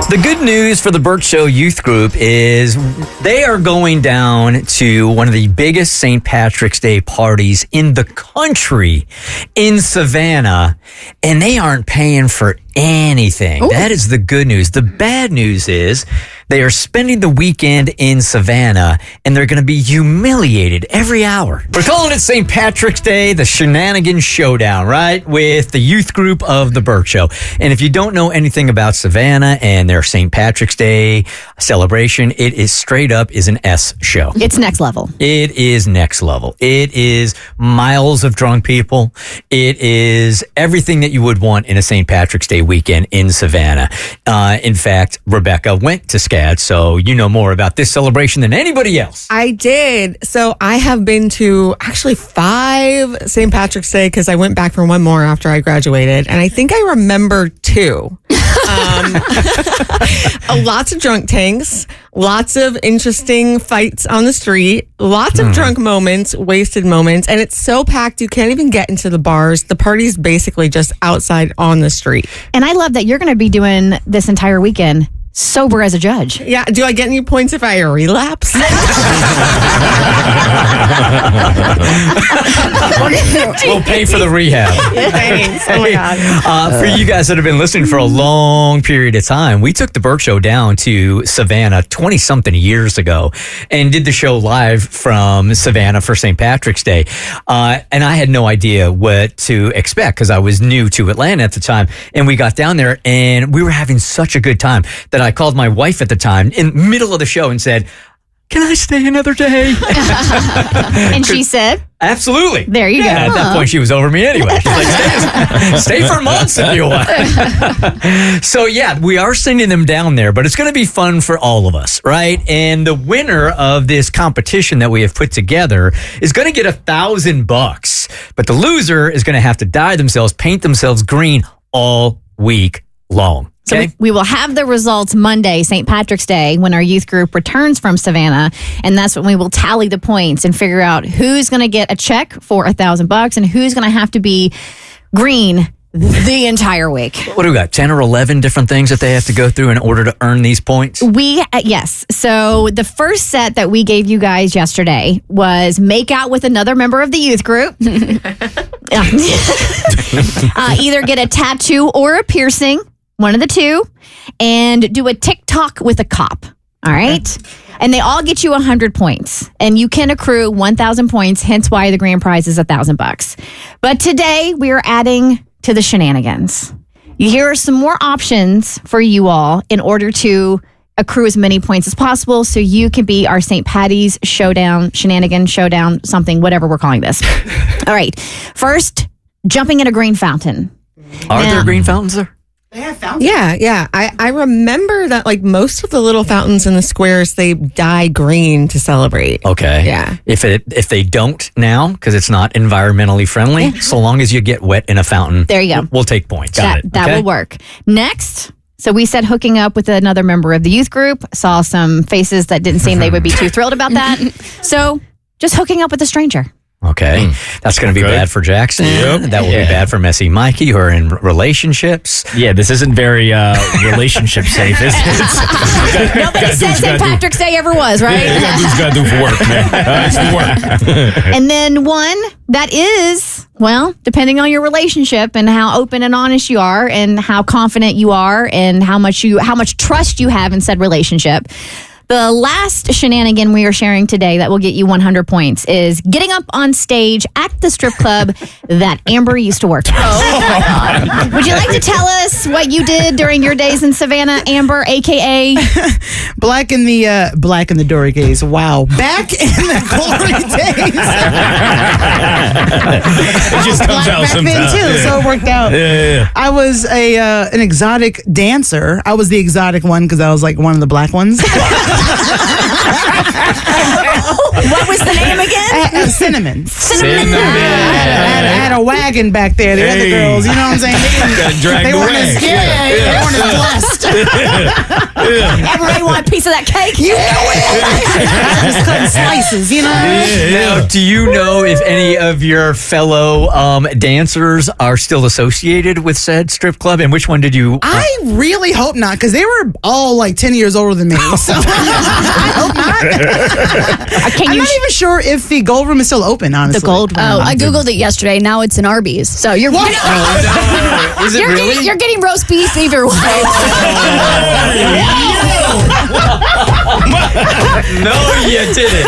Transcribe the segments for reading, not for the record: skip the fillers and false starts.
The good news for the Bert Show Youth Group is they are going down to one of the biggest St. Patrick's Day parties in the country in Savannah, and they aren't paying for anything. Ooh. That is the good news. The bad news is they are spending the weekend in Savannah, and they're going to be humiliated every hour. We're calling it St. Patrick's Day, the Shenanigan Showdown, right? With the youth group of the Bert Show. And if you don't know anything about Savannah and their St. Patrick's Day celebration, it is straight up is an S show. It's next level. It is next level. It is miles of drunk people. It is everything that you would want in a St. Patrick's Day weekend in Savannah. In fact, Rebecca went to SCAD, so you know more about this celebration than anybody else. I did. So I have been to actually 5 St. Patrick's Day because I went back for one more after I graduated, and I think I remember 2. Lots of drunk tanks, lots of interesting fights on the street, lots of drunk moments, wasted moments, and it's so packed you can't even get into the bars. The party's basically just outside on the street. And I love that you're going to be doing this entire weekend sober as a judge. Yeah. Do I get any points if I relapse? We'll pay for the rehab. Thanks. Oh my God. For you guys that have been listening for a long period of time, we took the Bert Show down to Savannah 20-something years ago and did the show live from Savannah for St. Patrick's Day. And I had no idea what to expect because I was new to Atlanta at the time. And we got down there and we were having such a good time that I called my wife at the time in the middle of the show and said, "Can I stay another day?" And she said, "Absolutely." There you go. At that point, she was over me anyway. She's like, stay for months if you want. So, yeah, we are sending them down there, but it's going to be fun for all of us, right? And the winner of this competition that we have put together is going to get $1,000, but the loser is going to have to dye themselves, paint themselves green all week long. Okay. So we will have the results Monday, St. Patrick's Day, when our youth group returns from Savannah. And that's when we will tally the points and figure out who's going to get a check for $1,000 and who's going to have to be green the entire week. What do we got? 10 or 11 different things that they have to go through in order to earn these points? Yes. So the first set that we gave you guys yesterday was make out with another member of the youth group. Either get a tattoo or a piercing. One of the two, and do a TikTok with a cop. All right. Okay. And they all get you 100 points, and you can accrue 1,000 points. Hence why the grand prize is $1,000. But today we are adding to the shenanigans. Here are some more options for you all in order to accrue as many points as possible, so you can be our St. Patty's Showdown, Shenanigan Showdown, something, whatever we're calling this. All right. First, jumping in a green fountain. Are there green fountains there? They have fountains? Yeah. I remember that like most of the little fountains in the squares, they dye green to celebrate. Okay. Yeah. If they don't now, because it's not environmentally friendly, so long as you get wet in a fountain, there you go. We'll take points. That will work. Next, so we said hooking up with another member of the youth group. Saw some faces that didn't seem they would be too thrilled about that. So just hooking up with a stranger. Okay. That's going to be bad for Jackson. Yep. That will be bad for Messy Mikey, who are in relationships. Yeah, this isn't very relationship safe, is it? Nobody said St. Patrick's Day ever was, right? Yeah, you got to do for work, man. It's for work. And then one that is, well, depending on your relationship and how open and honest you are and how confident you are and how much trust you have in said relationship. The last shenanigan we are sharing today that will get you 100 points is getting up on stage at the strip club that Amber used to work at. Oh my God. Would you like to tell us what you did during your days in Savannah, Amber, a.k.a.? Black in the Dory days. Wow. Back in the glory days. It just comes out sometimes. Then too, so it worked out. Yeah. I was an exotic dancer. I was the exotic one because I was like one of the black ones. What was the name again? Cinnamon. Cinnamon. I had a wagon back there. The other girls, you know what I'm saying? They weren't as scared. They weren't as blessed. Everybody want a piece of that cake? You know it. I just cutting slices, you know? Now, do you know if any of your fellow dancers are still associated with said strip club? And which one did you? I really hope not, because they were all like 10 years older than me. So I hope not. I'm not even sure if the gold room is still open, honestly. The gold room. Oh, I Googled it yesterday. Now it's an Arby's. So you're Is it really? You're getting roast beef either way. No, you didn't.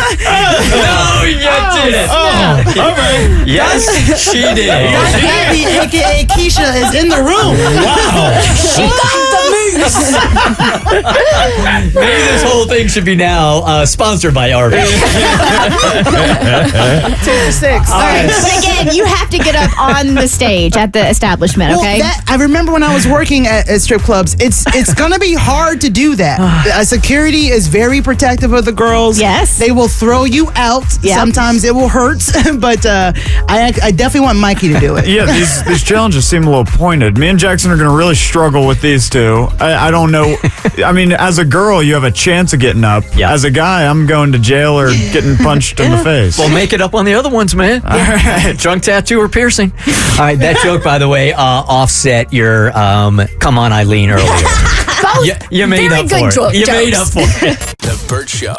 No, you didn't. All right. Yes, she did. Gabby, aka Keisha, is in the room. Wow. She got the moves. Maybe this whole thing should be now sponsored by Arby's. 2 for 6. All right. But again, you have to get up on the stage at the establishment, okay? Well, I remember when I was working at strip clubs, it's going to be hard to do that. Security is very protective of the girls. Yes. They will throw you out. Yep. Sometimes it will hurt, but I definitely want Mikey to do it. Yeah, these challenges seem a little pointed. Me and Jackson are going to really struggle with these two. I don't know. I mean, as a girl, you have a chance of getting up. Yeah. As a guy, I'm going to jail or getting punched in the face. Well, make it up on the other ones, man. All right. Drunk tattoo or piercing. All right, that joke, by the way, offset your "Come on, Eileen" earlier. Both You made very up good for it. You made up jokes. for it. The Bert Show.